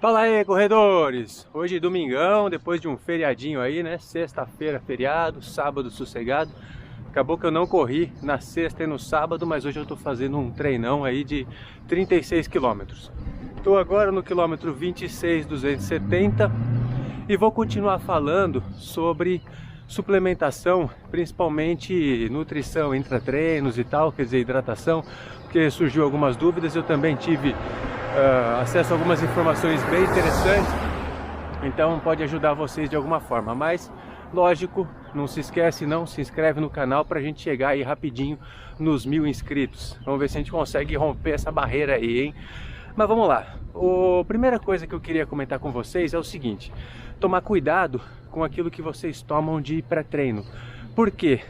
Fala aí, corredores! Hoje domingão, depois de um feriadinho aí, né? Sexta-feira feriado, sábado sossegado. Acabou que eu não corri na sexta e no sábado, mas hoje eu tô fazendo um treinão aí de 36 quilômetros. Tô agora no quilômetro 26.270 e vou continuar falando sobre suplementação, principalmente nutrição, intratreinos e tal, quer dizer, hidratação, porque surgiu algumas dúvidas. Eu também tive acesso a algumas informações bem interessantes, então pode ajudar vocês de alguma forma. Mas lógico, não se esquece, não se inscreve no canal para a gente chegar aí rapidinho nos 1000 inscritos. Vamos ver se a gente consegue romper essa barreira aí, hein? Mas vamos lá. A primeira coisa que eu queria comentar com vocês é o seguinte: tomar cuidado com aquilo que vocês tomam de pré-treino. Por quê?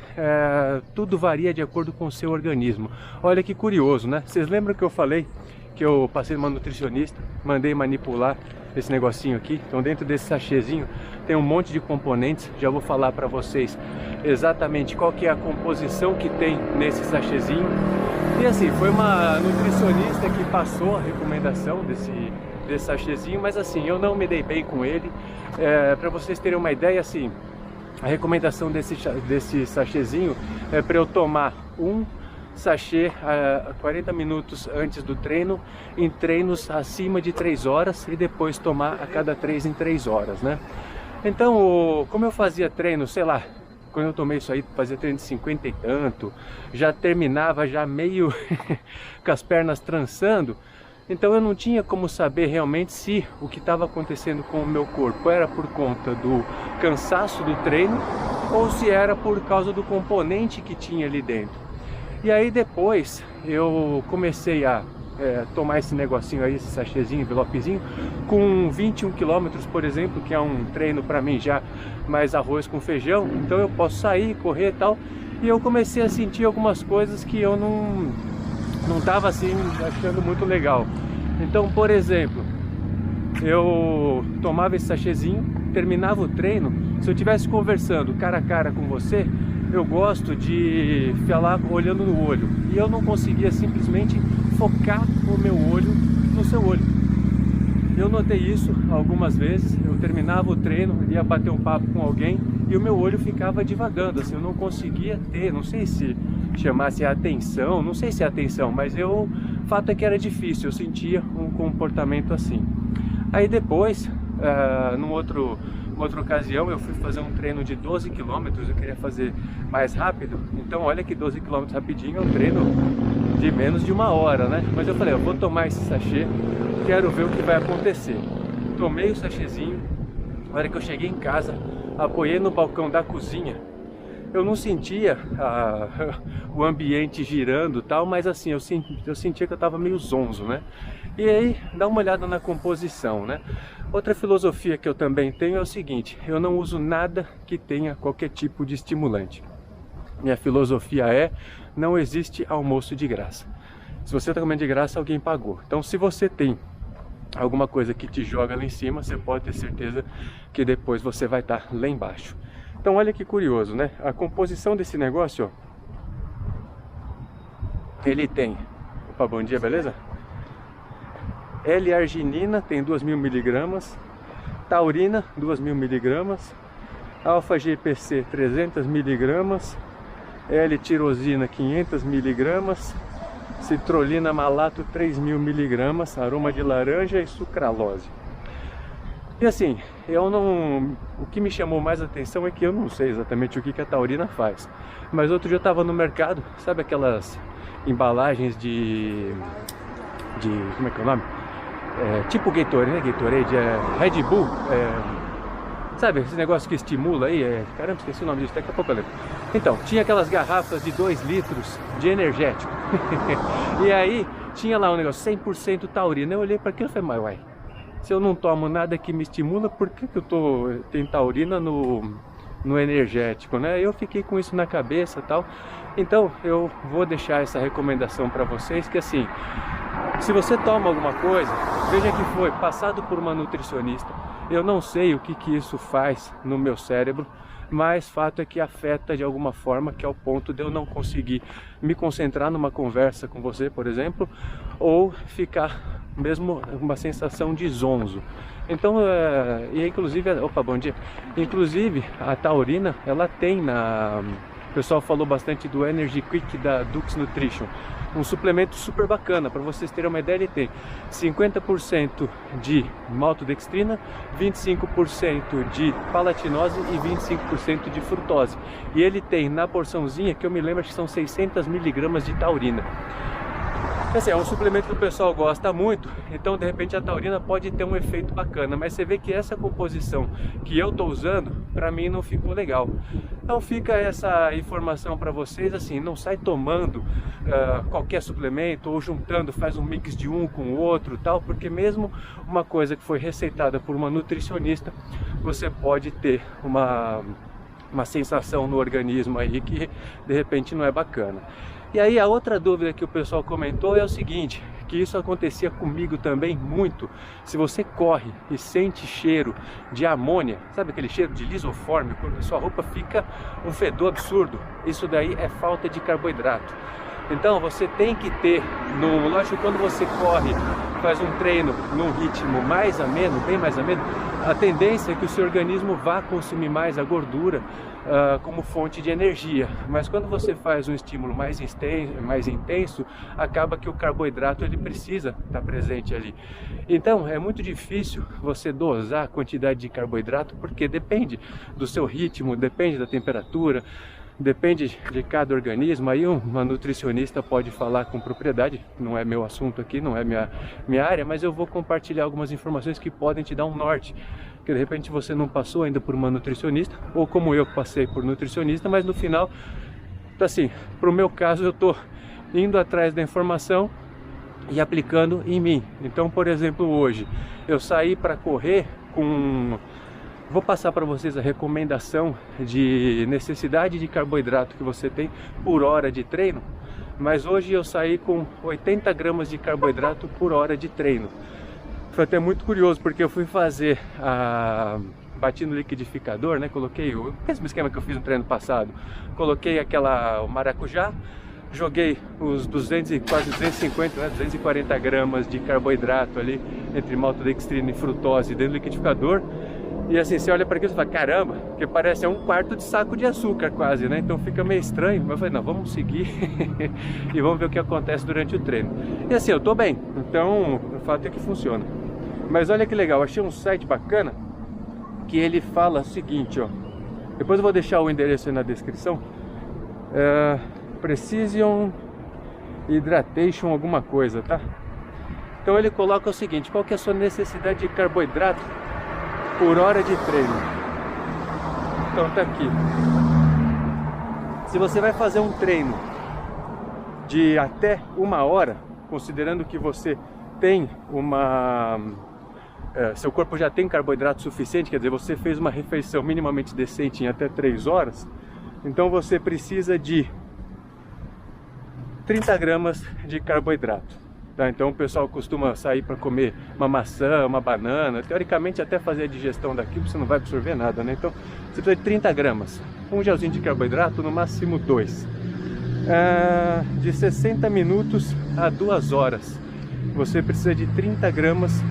Tudo varia de acordo com o seu organismo. Olha que curioso, né? Vocês lembram que eu falei que eu passei numa nutricionista, mandei manipular esse negocinho aqui? Então dentro desse sachêzinho tem um monte de componentes. Já vou falar para vocês exatamente qual que é a composição que tem nesse sachêzinho. E assim, foi uma nutricionista que passou a recomendação desse sachêzinho, mas assim, eu não me dei bem com ele. Para vocês terem uma ideia, assim, a recomendação desse sachêzinho é para eu tomar um sachê a 40 minutos antes do treino, em treinos acima de 3 horas, e depois tomar a cada 3 em 3 horas, né? Então, como eu fazia treino, sei lá, quando eu tomei isso aí, fazia treino de 50 e tanto, já terminava já meio com as pernas trançando, então eu não tinha como saber realmente se o que estava acontecendo com o meu corpo era por conta do cansaço do treino ou se era por causa do componente que tinha ali dentro. E aí depois eu comecei a tomar esse negocinho aí, esse sachêzinho, envelopezinho, com 21 quilômetros, por exemplo, que é um treino para mim já mais arroz com feijão. Então eu posso sair, correr e tal. E eu comecei a sentir algumas coisas que eu não estava assim achando muito legal. Então, por exemplo, eu tomava esse sachêzinho, terminava o treino. Se eu estivesse conversando cara a cara com você, eu gosto de falar olhando no olho, e eu não conseguia simplesmente focar o meu olho no seu olho. Eu notei isso algumas vezes. Eu terminava o treino, ia bater um papo com alguém e o meu olho ficava divagando, assim, eu não conseguia ter, não sei se chamasse a atenção, não sei se é atenção, mas o fato é que era difícil, eu sentia um comportamento assim. Aí depois, numa outra ocasião, eu fui fazer um treino de 12 quilômetros, eu queria fazer mais rápido. Então olha que 12 quilômetros rapidinho é um treino de menos de 1 hora, né? Mas eu falei, eu vou tomar esse sachê, quero ver o que vai acontecer. Tomei o sachêzinho. Na hora que eu cheguei em casa, apoiei no balcão da cozinha, eu não sentia o ambiente girando e tal, mas assim, eu sentia que eu estava meio zonzo, né? E aí, dá uma olhada na composição, né? Outra filosofia que eu também tenho é o seguinte: eu não uso nada que tenha qualquer tipo de estimulante. Minha filosofia é: não existe almoço de graça. Se você está comendo de graça, alguém pagou. Então, se você tem alguma coisa que te joga lá em cima, você pode ter certeza que depois você vai estar lá embaixo. Então, olha que curioso, né? A composição desse negócio, ó, ele tem... Opa, bom dia, beleza? L-arginina tem 2.000 miligramas, taurina 2.000 miligramas, alfa-GPC 300 miligramas, L-tirosina 500 miligramas, citrulina malato 3.000 miligramas, aroma de laranja e sucralose. E assim, o que me chamou mais atenção é que eu não sei exatamente o que a taurina faz. Mas outro dia eu estava no mercado, sabe aquelas embalagens como é que é o nome? Tipo Gatorade, né? Gatorade, Red Bull, sabe, esse negócio que estimula aí, caramba, esqueci o nome disso, daqui a pouco eu lembro. Então, tinha aquelas garrafas de 2 litros de energético. E aí, tinha lá um negócio, 100% taurina. Eu olhei para aquilo e falei, mas uai, se eu não tomo nada que me estimula, por que tem taurina no energético, né? Eu fiquei com isso na cabeça e tal. Então, eu vou deixar essa recomendação para vocês, que assim, se você toma alguma coisa, veja que foi passado por uma nutricionista. Eu não sei o que isso faz no meu cérebro, mas fato é que afeta de alguma forma, que é o ponto de eu não conseguir me concentrar numa conversa com você, por exemplo, ou ficar mesmo uma sensação de zonzo. Então, e inclusive, opa, bom dia. Inclusive, a taurina, ela tem o pessoal falou bastante do Energy Quick da Dux Nutrition, um suplemento super bacana. Para vocês terem uma ideia, ele tem 50% de maltodextrina, 25% de palatinose e 25% de frutose. E ele tem na porçãozinha, que eu me lembro que são 600 mg de taurina. Assim, é um suplemento que o pessoal gosta muito, então de repente a taurina pode ter um efeito bacana, mas você vê que essa composição que eu estou usando, para mim não ficou legal. Então fica essa informação para vocês, assim, não sai tomando qualquer suplemento ou juntando, faz um mix de um com o outro, tal, porque mesmo uma coisa que foi receitada por uma nutricionista, você pode ter uma sensação no organismo aí que de repente não é bacana. E aí a outra dúvida que o pessoal comentou é o seguinte, que isso acontecia comigo também muito. Se você corre e sente cheiro de amônia, sabe aquele cheiro de lisoforme, quando a sua roupa fica um fedor absurdo, isso daí é falta de carboidrato. Então você tem que ter, lógico, quando você corre, faz um treino num ritmo mais ameno, bem mais ameno, a tendência é que o seu organismo vá consumir mais a gordura como fonte de energia. Mas quando você faz um estímulo mais intenso, acaba que o carboidrato ele precisa estar presente ali. Então é muito difícil você dosar a quantidade de carboidrato, porque depende do seu ritmo, depende da temperatura, depende de cada organismo. Aí uma nutricionista pode falar com propriedade, não é meu assunto aqui, não é minha área, mas eu vou compartilhar algumas informações que podem te dar um norte, que de repente você não passou ainda por uma nutricionista, ou como eu passei por nutricionista, mas no final, assim, para o meu caso eu estou indo atrás da informação e aplicando em mim. Então, por exemplo, hoje eu saí para correr com... Vou passar para vocês a recomendação de necessidade de carboidrato que você tem por hora de treino, mas hoje eu saí com 80 gramas de carboidrato por hora de treino. Foi até muito curioso, porque eu fui fazer bati no liquidificador, né? Coloquei o mesmo esquema que eu fiz no treino passado. Coloquei o maracujá, joguei os 200 quase 250, né, 240 gramas de carboidrato ali, entre maltodextrina e frutose dentro do liquidificador. E assim, você olha para aquilo e fala, caramba, porque parece um quarto de saco de açúcar quase, né? Então fica meio estranho, mas eu falei, não, vamos seguir e vamos ver o que acontece durante o treino. E assim, eu tô bem, então o fato é que funciona. Mas olha que legal, achei um site bacana que ele fala o seguinte, ó. Depois eu vou deixar o endereço aí na descrição. Precision Hydration alguma coisa, tá? Então ele coloca o seguinte, qual que é a sua necessidade de carboidrato por hora de treino? Então tá aqui. Se você vai fazer um treino de até 1 hora, considerando que você tem seu corpo já tem carboidrato suficiente, quer dizer, você fez uma refeição minimamente decente em até 3 horas, então você precisa de 30 gramas de carboidrato. Tá, então o pessoal costuma sair para comer uma maçã, uma banana, teoricamente até fazer a digestão daquilo, você não vai absorver nada, né? Então você precisa de 30 gramas, um gelzinho de carboidrato, no máximo 2. De 60 minutos a 2 horas, você precisa de 30 gramas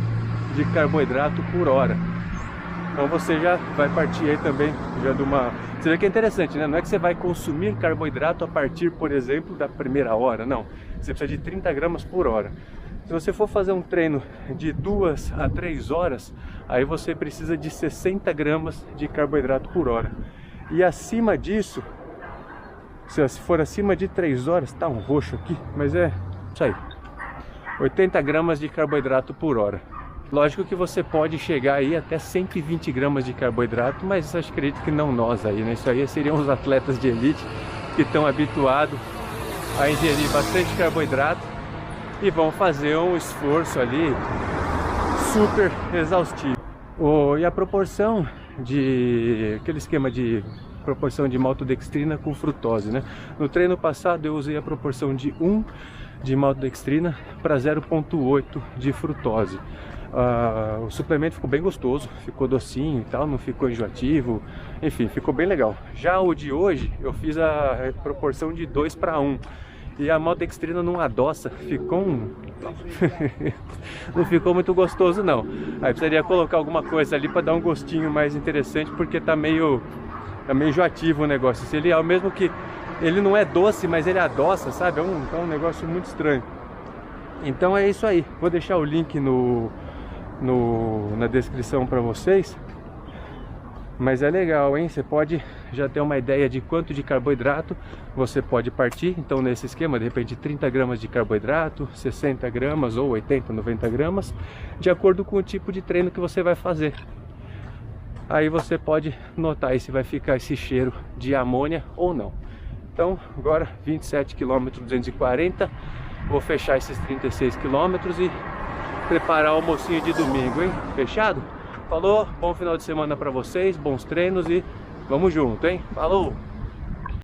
de carboidrato por hora. Então você já vai partir aí também já de uma... Você vê que é interessante, né? Não é que você vai consumir carboidrato a partir, por exemplo, da primeira hora, não. Você precisa de 30 gramas por hora. Se você for fazer um treino de 2 a 3 horas, aí você precisa de 60 gramas de carboidrato por hora. E acima disso, se for acima de 3 horas, tá um roxo aqui, mas é isso aí. 80 gramas de carboidrato por hora. Lógico que você pode chegar aí até 120 gramas de carboidrato, mas eu acredito que não nós aí, né? Isso aí seriam os atletas de elite que estão habituados a ingerir bastante carboidrato e vão fazer um esforço ali super exaustivo. E a proporção aquele esquema de proporção de maltodextrina com frutose, né? No treino passado eu usei a proporção de 1 de maltodextrina para 0,8 de frutose. O suplemento ficou bem gostoso, ficou docinho e tal, não ficou enjoativo, enfim, ficou bem legal. Já o de hoje eu fiz a proporção de 2:1 e a maltodextrina não adoça, ficou não ficou muito gostoso não. Aí precisaria colocar alguma coisa ali para dar um gostinho mais interessante, porque tá meio enjoativo o negócio. Se ele é o mesmo que ele não é doce, mas ele adoça, sabe? É um negócio muito estranho. Então é isso aí. Vou deixar o link na descrição para vocês. Mas é legal, hein? Você pode já ter uma ideia de quanto de carboidrato você pode partir. Então nesse esquema, de repente 30 gramas de carboidrato, 60 gramas ou 80, 90 gramas, de acordo com o tipo de treino que você vai fazer. Aí você pode notar aí se vai ficar esse cheiro de amônia ou não. Então agora 27 km 240, vou fechar esses 36 km e preparar o almocinho de domingo, hein? Fechado? Falou, bom final de semana para vocês, bons treinos e vamos junto, hein? Falou!